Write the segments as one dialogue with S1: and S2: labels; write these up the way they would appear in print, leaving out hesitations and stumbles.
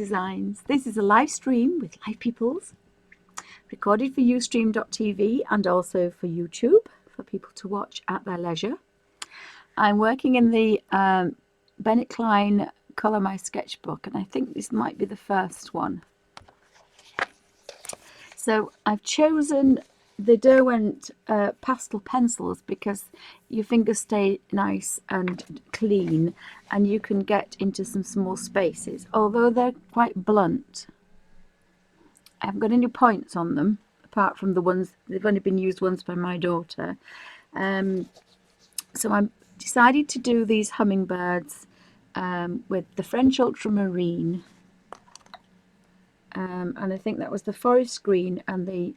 S1: Designs. This is a live stream with live peoples, recorded for Ustream.tv and also for YouTube for people to watch at their leisure. I'm working in the Bennet Klein Colour My Sketchbook, and I think this might be the first one. So I've chosen the Derwent pastel pencils because your fingers stay nice and clean and you can get into some small spaces, although they're quite blunt. I haven't got any points on them apart from the ones they've only been used once by my daughter. So I decided to do these hummingbirds with the French ultramarine, and I think that was the forest green, and I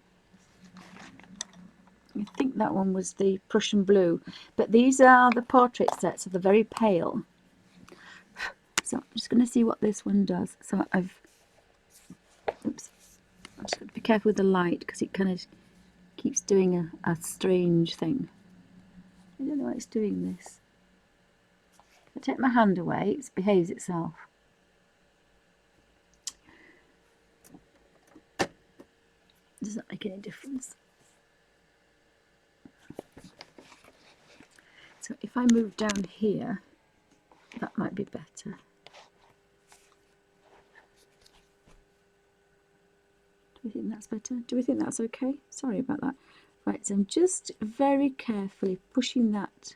S1: think that one was the Prussian blue. But these are the portrait sets, so they're very pale. So I'm just going to see what this one does. So I'm just going to be careful with the light because it kind of keeps doing a strange thing. I don't know why it's doing this. If I take my hand away, it behaves itself. Does that make any difference? So if I move down here, that might be better. Do we think that's better? Do we think that's okay? Sorry about that. Right, so I'm just very carefully pushing that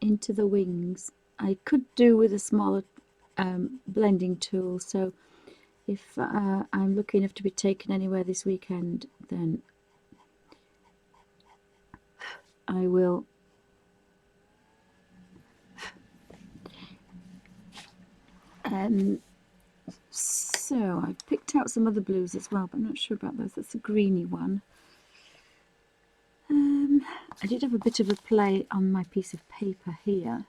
S1: into the wings. I could do with a smaller blending tool, so if I'm lucky enough to be taken anywhere this weekend, then I will so I've picked out some other blues as well, but I'm not sure about those. That's a greeny one. I did have a bit of a play on my piece of paper here,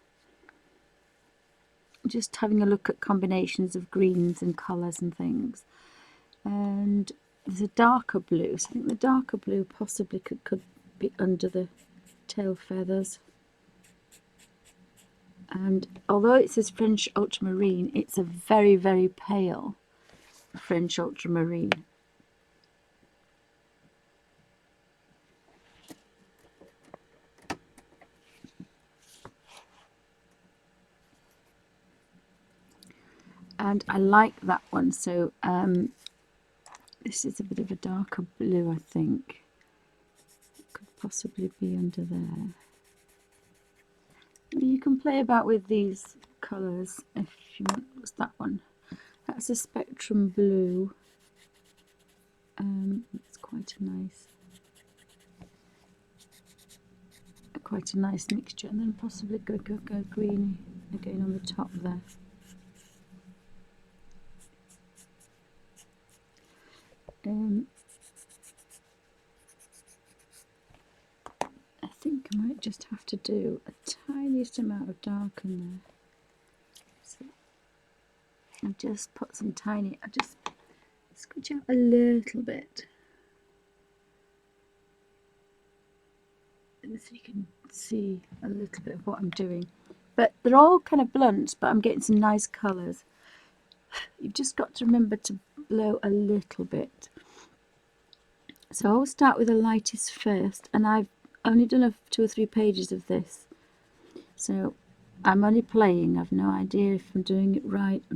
S1: just having a look at combinations of greens and colours and things. And there's a darker blue, so I think the darker blue possibly could be under the tail feathers. And although it says French ultramarine, it's a very, very pale French ultramarine. And I like that one, so this is a bit of a darker blue, I think. It could possibly be under there. You can play about with these colours if you want. What's that one? That's a spectrum blue. It's quite a nice mixture, and then possibly go green again on the top there. I think I might just have to do a tiniest amount of dark in there. So I'll just put some tiny, I'll just scratch out a little bit. And so you can see a little bit of what I'm doing. But they're all kind of blunt, but I'm getting some nice colours. You've just got to remember to blow a little bit. So I'll start with the lightest first, and I've only done 2 or 3 pages of this. So I'm only playing, I've no idea if I'm doing it right. I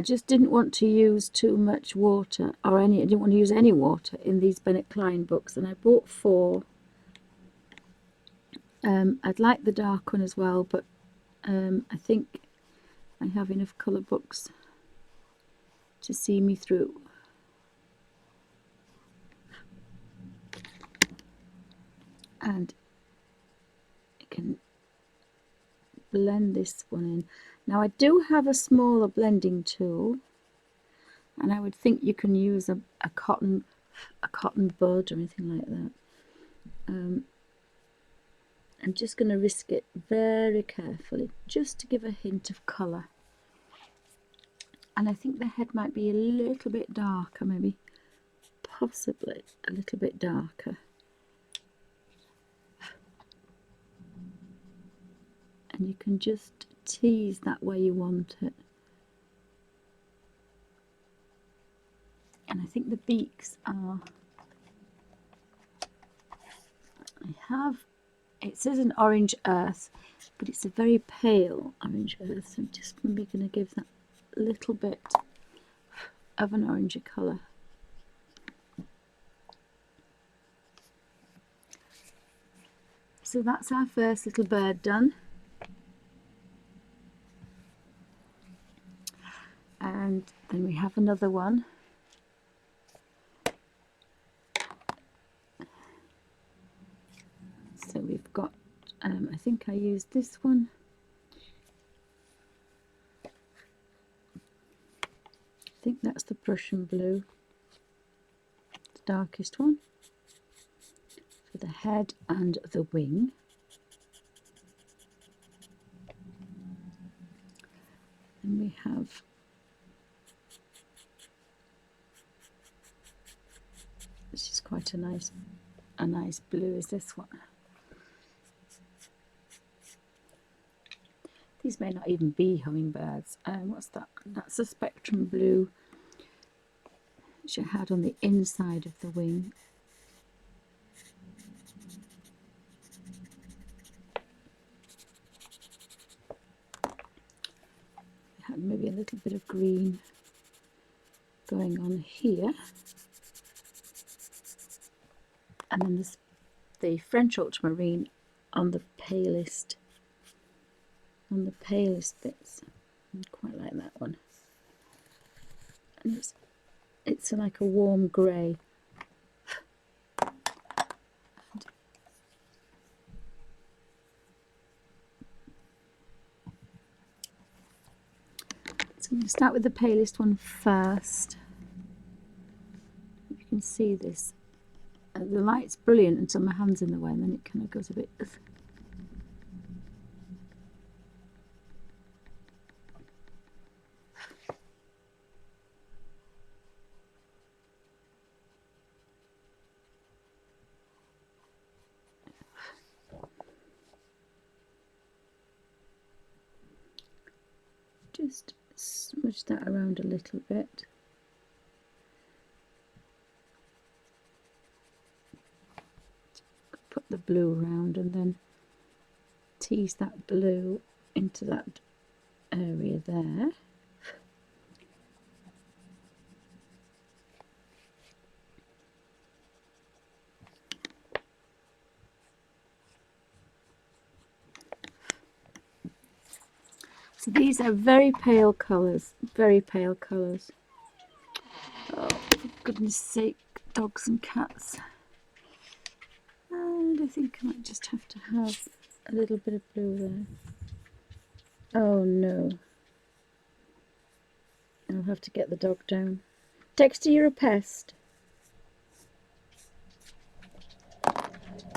S1: just didn't want to use too much water, I didn't want to use any water in these Bennet Klein books, and I bought 4. I'd like the dark one as well, but I think I have enough colour books to see me through. And I can blend this one in. Now I do have a smaller blending tool, and I would think you can use a cotton bud or anything like that. I'm just going to risk it very carefully, just to give a hint of colour. And I think the head might be a little bit darker, maybe, possibly a little bit darker. And you can just tease that where you want it. And I think the beaks are, it says an orange earth, but it's a very pale orange earth. So I'm just maybe going to give that a little bit of an orangey colour. So that's our first little bird done. And then we have another one. So we've got, I think I used this one. I think that's the Prussian blue, the darkest one, for the head and the wing. And we have this is quite a nice blue, is this one. These may not even be hummingbirds. What's that? That's a spectrum blue which I had on the inside of the wing. We had maybe a little bit of green going on here. And then there's the French ultramarine on the palest bits. I quite like that one. And it's like a warm grey. So I'm going to start with the palest one first. You can see this. The light's brilliant until my hand's in the way, and then it kind of goes a bit. Just smudge that around a little bit. Put the blue around and then tease that blue into that area there. So these are very pale colours, very pale colours. Oh, for goodness sake, dogs and cats. And I think I might just have to have a little bit of blue there. Oh no. I'll have to get the dog down. Dexter, you're a pest.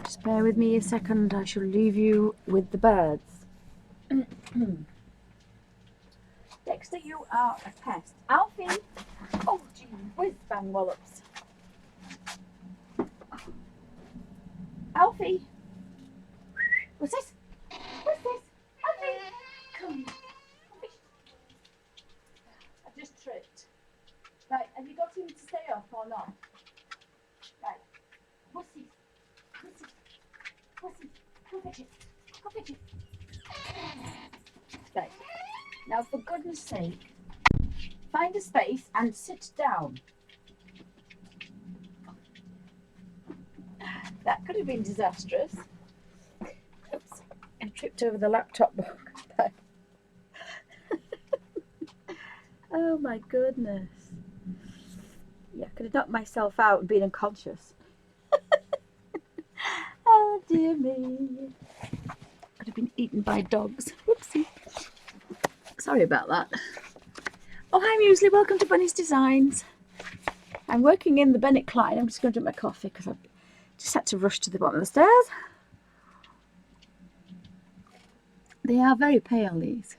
S1: Just bear with me a second, I shall leave you with the birds. Dexter, you are a pest. Alfie! Oh gee whiz bang wallops. Alfie! What's this? What's this? Alfie! Come. I've just tripped. Right, have you got him to stay up or not? Right. Wussy. Wussy. Wussy. Go fetch it. Go fetch it. Right. Now, for goodness sake, find a space and sit down. That could have been disastrous. Oops, I tripped over the laptop book. Oh my goodness. Yeah, I could have knocked myself out and been unconscious. Oh dear me. Could have been eaten by dogs. Whoopsie. Sorry about that. Oh, hi Muesli, welcome to Bunny's Designs. I'm working in the Bennet Klein. I'm just going to drink my coffee because I've just had to rush to the bottom of the stairs. They are very pale, these.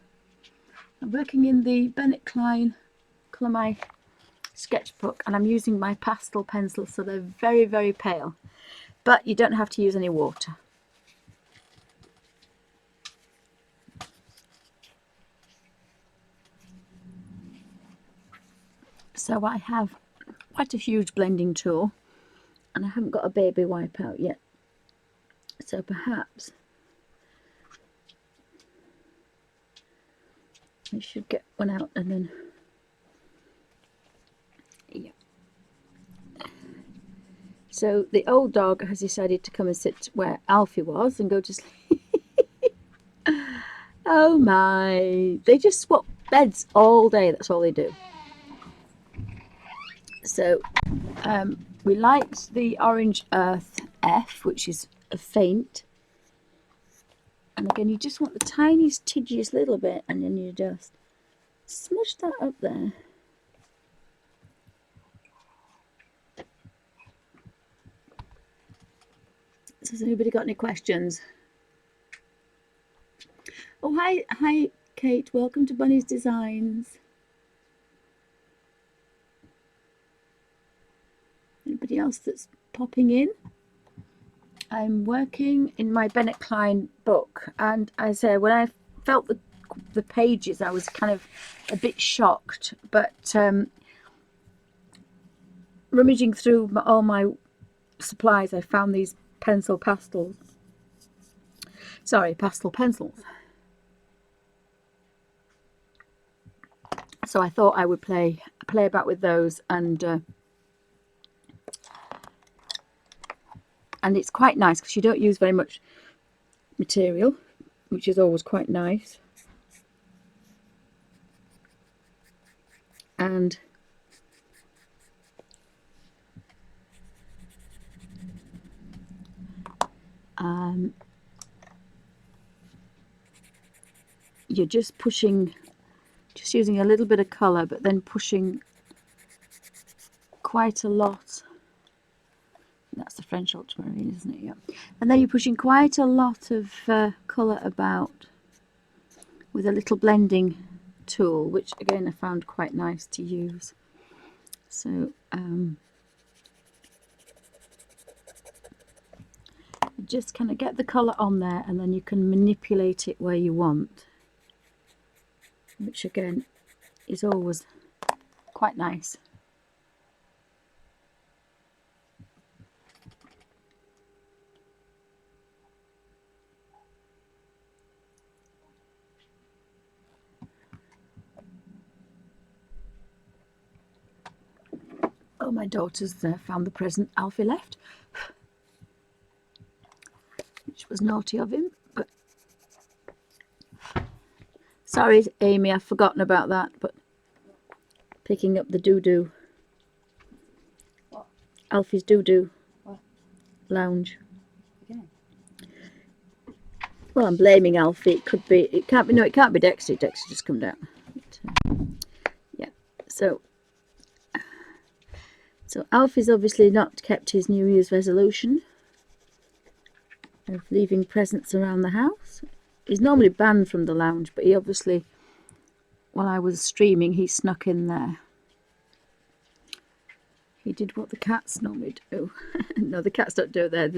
S1: I'm working in the Bennet Klein Colour My sketchbook, and I'm using my pastel pencil, so they're very, very pale. But you don't have to use any water. So I have quite a huge blending tool, and I haven't got a baby wipe out yet, so perhaps I should get one out and then, yeah. So the old dog has decided to come and sit where Alfie was and go to sleep. Oh my, they just swap beds all day, that's all they do. So we liked the Orange Earth F, which is a faint. And again, you just want the tiniest, tidgiest little bit, and then you just smush that up there. So has anybody got any questions? Oh, hi, Kate. Welcome to Bunny's Designs. Anybody else that's popping in? I'm working in my Bennet Klein book, and I say when I felt the pages, I was kind of a bit shocked, but rummaging through all my supplies, I found these pastel pencils. So I thought I would play about with those, and it's quite nice because you don't use very much material, which is always quite nice. And you're just using a little bit of colour, but then pushing quite a lot. That's the French ultramarine, isn't it? Yeah. And then you're pushing quite a lot of colour about with a little blending tool, which again I found quite nice to use. So just kind of get the colour on there, and then you can manipulate it where you want, which again is always quite nice. Oh, my daughter's found the present Alfie left, which was naughty of him, but sorry Amy, I've forgotten about that. But picking up the doo-doo.
S2: What?
S1: Alfie's doo-doo.
S2: What?
S1: Lounge.
S2: Again?
S1: Well, I'm blaming Alfie. It can't be Dexter. Dexter just come down. But, yeah, so Alfie's obviously not kept his New Year's resolution of leaving presents around the house. He's normally banned from the lounge, but he obviously, while I was streaming, he snuck in there. He did what the cats normally do. No, the cats don't do it there.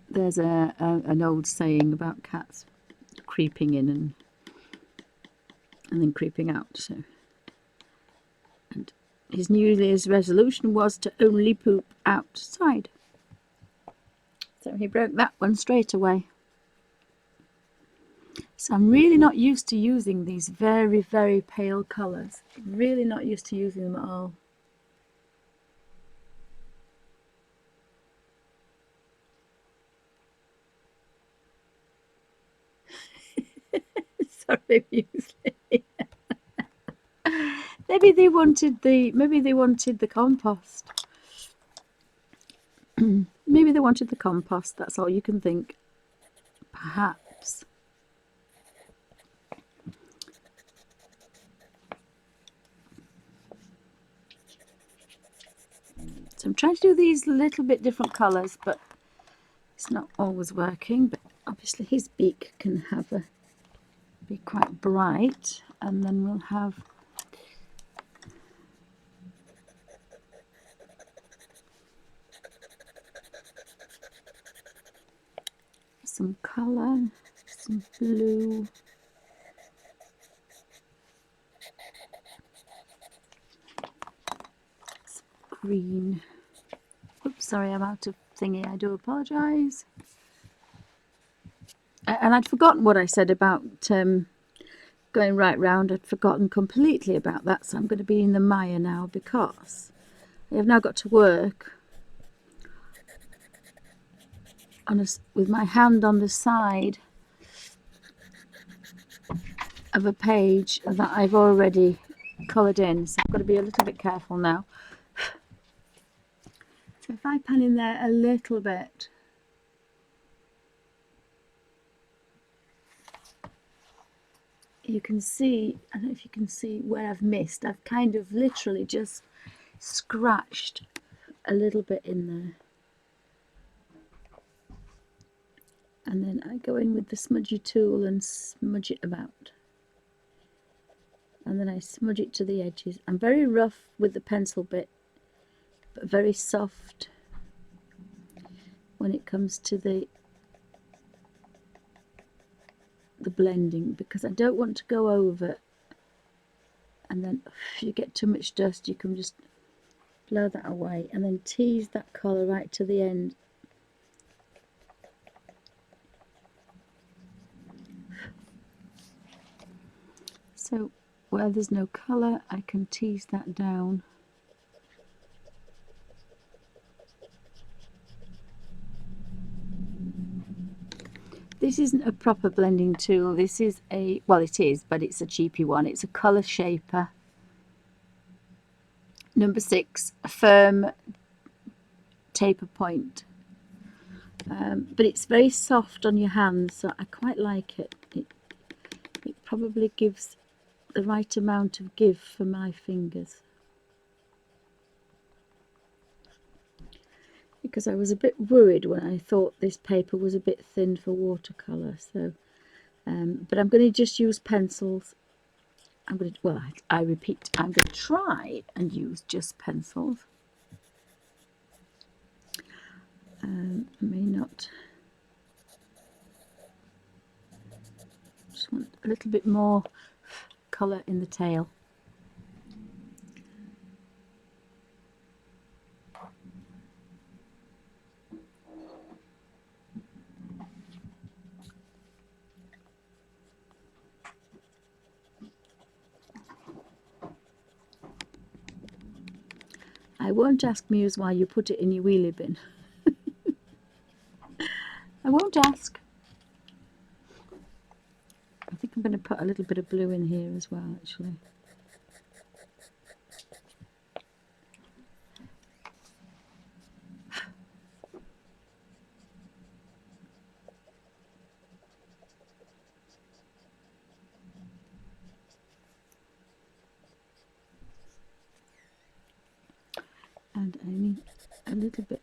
S1: There's an old saying about cats creeping in and then creeping out. So, and his New Year's resolution was to only poop outside. So he broke that one straight away. So I'm really not used to using these very, very pale colours. Really not used to using them at all. Sorry, Muesli. Maybe they wanted the compost. Maybe they wanted the compost. That's all you can think. Perhaps. So I'm trying to do these little bit different colours, but it's not always working. But obviously his beak can be quite bright, and then we'll have some colour, some blue. green. Oops, sorry, I'm out of thingy. I do apologise. And I'd forgotten what I said about going right round. I'd forgotten completely about that. So I'm going to be in the mire now because I have now got to work on with my hand on the side of a page that I've already coloured in. So I've got to be a little bit careful now. So if I pan in there a little bit, you can see, I don't know if you can see where I've missed. I've kind of literally just scratched a little bit in there. And then I go in with the smudgy tool and smudge it about. And then I smudge it to the edges. I'm very rough with the pencil bit, but very soft when it comes to the blending, because I don't want to go over, and then if you get too much dust you can just blow that away and then tease that colour right to the end. So where there's no colour I can tease that down. This isn't a proper blending tool. This is a, well it is, but it's a cheapy one. It's a colour shaper. Number 6, a firm taper point. But it's very soft on your hands, so I quite like it. It probably gives the right amount of give for my fingers. Because I was a bit worried when I thought this paper was a bit thin for watercolour. So, but I'm going to just use pencils. I'm going to, well, I repeat, I'm going to try and use just pencils. I may not. Just want a little bit more colour in the tail. I won't ask Muse why you put it in your wheelie bin. I won't ask. I think I'm going to put a little bit of blue in here as well, actually. And I need a little bit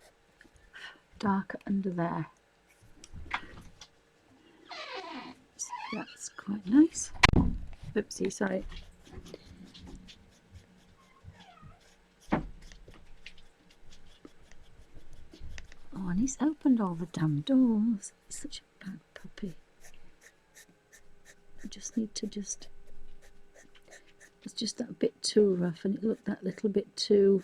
S1: darker under there. So that's quite nice. Oopsie, sorry. Oh, and he's opened all the damn doors. He's such a bad puppy. I just need to just... It's just that bit too rough, and it looked that little bit too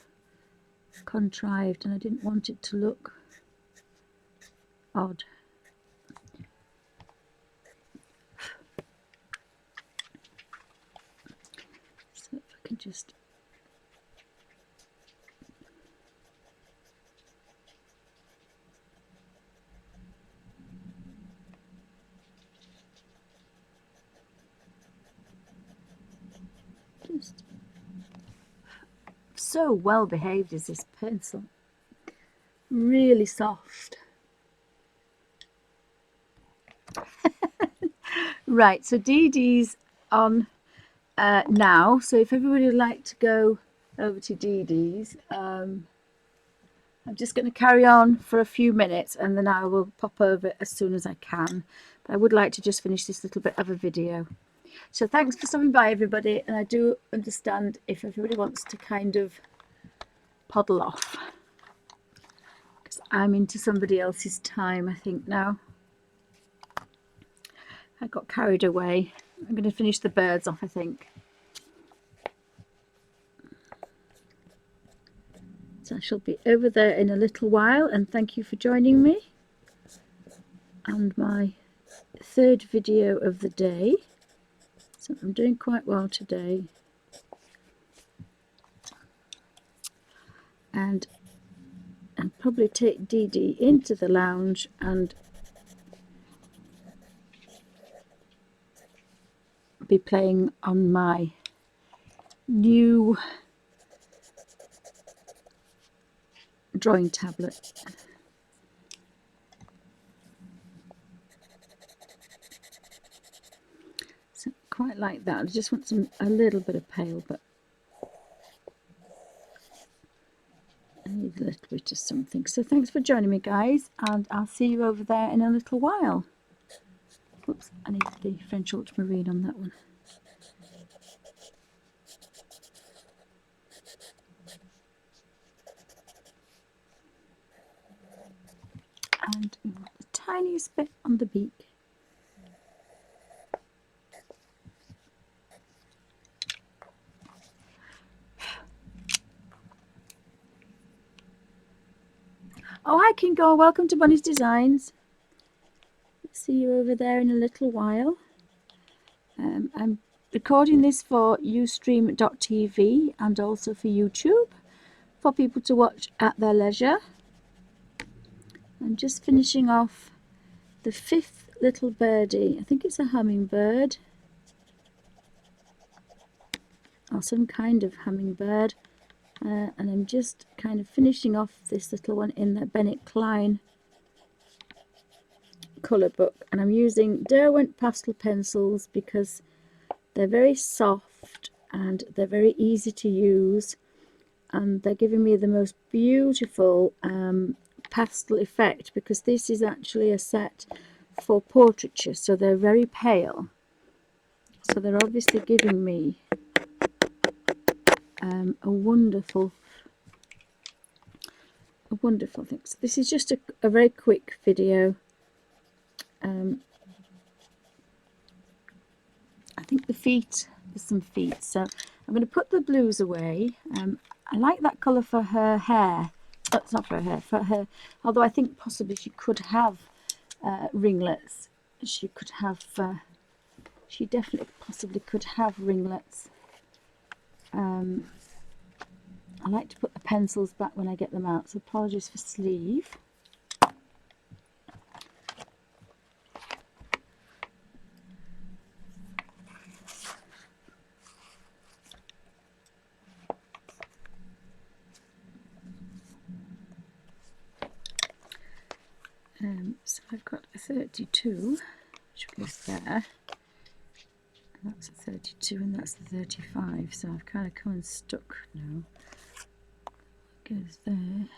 S1: contrived, and I didn't want it to look odd. So if I can just... So well behaved is this pencil. Really soft. Right, so Dee Dee's on now. So if everybody would like to go over to Dee Dee's, I'm just going to carry on for a few minutes and then I will pop over as soon as I can. But I would like to just finish this little bit of a video. So thanks for stopping by, everybody, and I do understand if everybody wants to kind of poddle off, because I'm into somebody else's time, I think, now. I got carried away. I'm going to finish the birds off, I think. So I shall be over there in a little while, and thank you for joining me. And my third video of the day. So I'm doing quite well today. And I'll probably take Dee Dee into the lounge and be playing on my new drawing tablet. So quite like that. I just want a little bit of pale, but I need a little bit of something. So thanks for joining me, guys, and I'll see you over there in a little while. Oops, I need the French ultramarine on that one. And the tiniest bit on the beak. Oh, hi Kingo, welcome to Bonnie's Designs. See you over there in a little while. I'm recording this for ustream.tv and also for YouTube for people to watch at their leisure. I'm just finishing off the 5th little birdie. I think it's a hummingbird or some kind of hummingbird, and I'm just kind of finishing off this little one in the Bennet Klein colour book, and I'm using Derwent pastel pencils because they're very soft and they're very easy to use, and they're giving me the most beautiful pastel effect, because this is actually a set for portraiture, so they're very pale, so they're obviously giving me a wonderful thing. So this is just a very quick video. I think the feet, there's some feet, so I'm going to put the blues away. I like that colour for her hair. Oh, it's not for her hair, for her, although I think possibly she could have ringlets. She could have, she definitely possibly could have ringlets. I like to put the pencils back when I get them out, so apologies for sleeve. So I've got a 32, which goes there. And that's a 32 and that's the 35, so I've kind of come unstuck now. Goes there.